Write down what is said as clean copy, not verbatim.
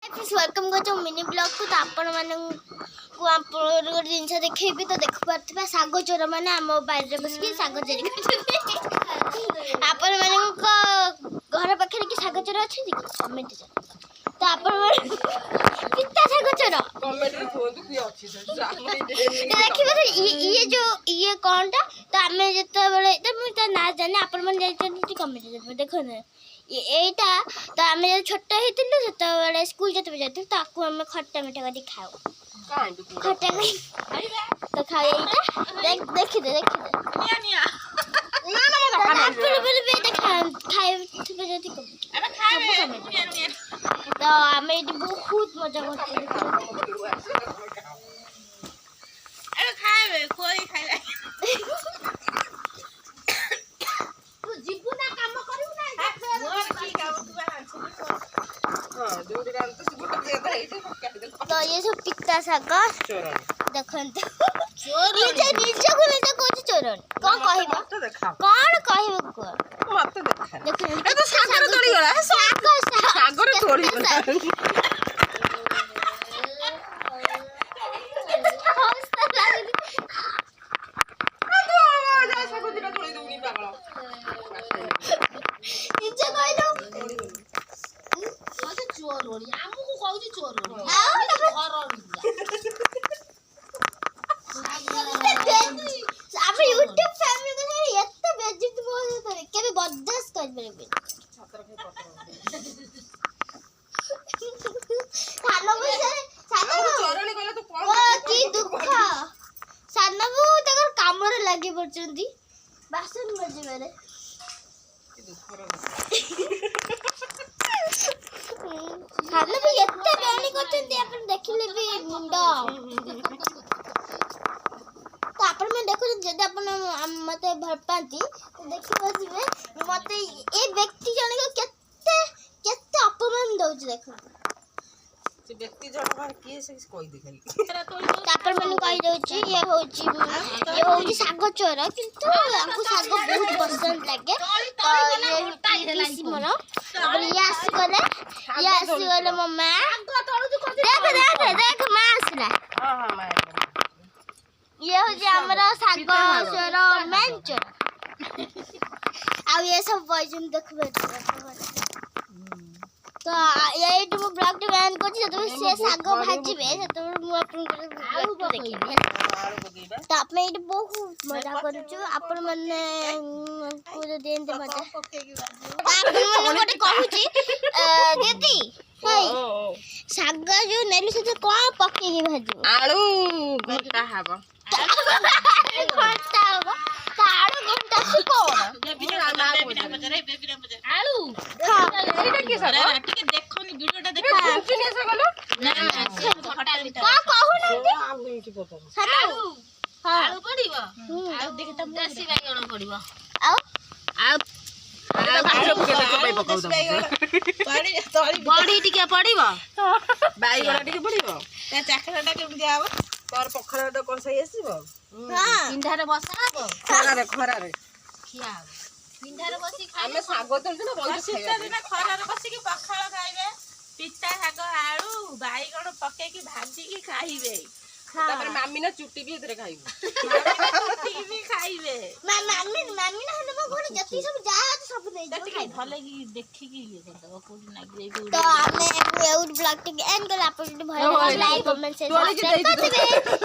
Welcome कर mini blog को। तो आपण गोटे जिनस देखेबी तो देख पारे शाग चोर मैंने आम बाहर बसिक शाग चोरी आपण घर पाखे कि शाग चोर अच्छे कमेंट तो आपण पिता शाग चोर देखिए ये जो ये कौन टा तो आम जो तो मुझे ना जाने आपण मैंने कमेंट देखो এইটা তো আমি যখন ছোট হইতিলু সেতবেলে স্কুল যেতে যাইতিলু তাকু আমি খট্টা মিঠা করে খাও খট্টা তো খাও এইটা দেখি দে নিয়া নিয়া না না মত খাবে আপনি বলে বেটা খাই থেকে যদি কম আরে খাবে নিয়া নিয়া তো আমি এটি বহুত মজা করতে আরে খাবে কই খাইলা तो ये सब पिता शाग देखन चोरी निज को निज कोच चोरन कौन कहबा कौन कहबा को मत देखा देख ए तो सागर तोड़ी गला सागर तोड़ी गला लगे पड़ती बासन बजे खाना भी एते बेणी करछन अपन देखिले भी मुंड तो अपन में देखो जदि अपन मते भर पाती तो देखिबो जिवे मते ए व्यक्ति जने को केते केते अपमान दउछ देखो से व्यक्ति जन पर के से कोई दिखली तापर मन कहि दउछ ये होची साग चोर किंतु हमको साग बहुत पसंद लागे तो ये किसी मोरो अब ये आसी गले मम्मा देख मां आसला हां मां ये होची हमरा साग चोर मेन चोर आ ये सब वजन देखबे तो ये मु ब्लॉग टे बैन करछि तो से साग भाजीबे तो मु आपन देखिबे तो आप में ये बहुत मजा करछु आपन माने को देंते मजा आपन माने गोटे कहूची दीदी हे साग जो नेलु से को पक्के के भाजी आलू घंटा हबो घंटा हबो आलू घंटा से कोन आलू हां एटा के साग टिके देखोनी वीडियोटा देखो कुकिंग ऐसा गलो ना खटा का कहू ना आलू की पता आलू हां आलू पड़ीबो आलू देखे त देसी बाइगण पड़ीबो आ बड़ी टिके पड़ीबो बाइगण टिके पड़ीबो ता चाकराटा केम दियाबो तोर पखराटा कोन सही आसीबो हां पिंढारे बसा हबो खरारे खिया पिंढारे बसी खाइ हमें साग तोल ना बहुत सीता दिन खरारे बसी के पखाळ खाइबे पिता साग आलू बाइगण पके की भाजी की खाइबे तापर मामी ना चुट्टी भी इधर खाइबे चुट्टी भी खाइबे मामी ना हने मो घर जति सब जा सब दे जति खाइ भले की देखि की ये करदो कोडी नागी तो हमें एउड ब्लॉग के एंड कर आप भले लाइक कमेंट शेयर सब्सक्राइब कर देबे।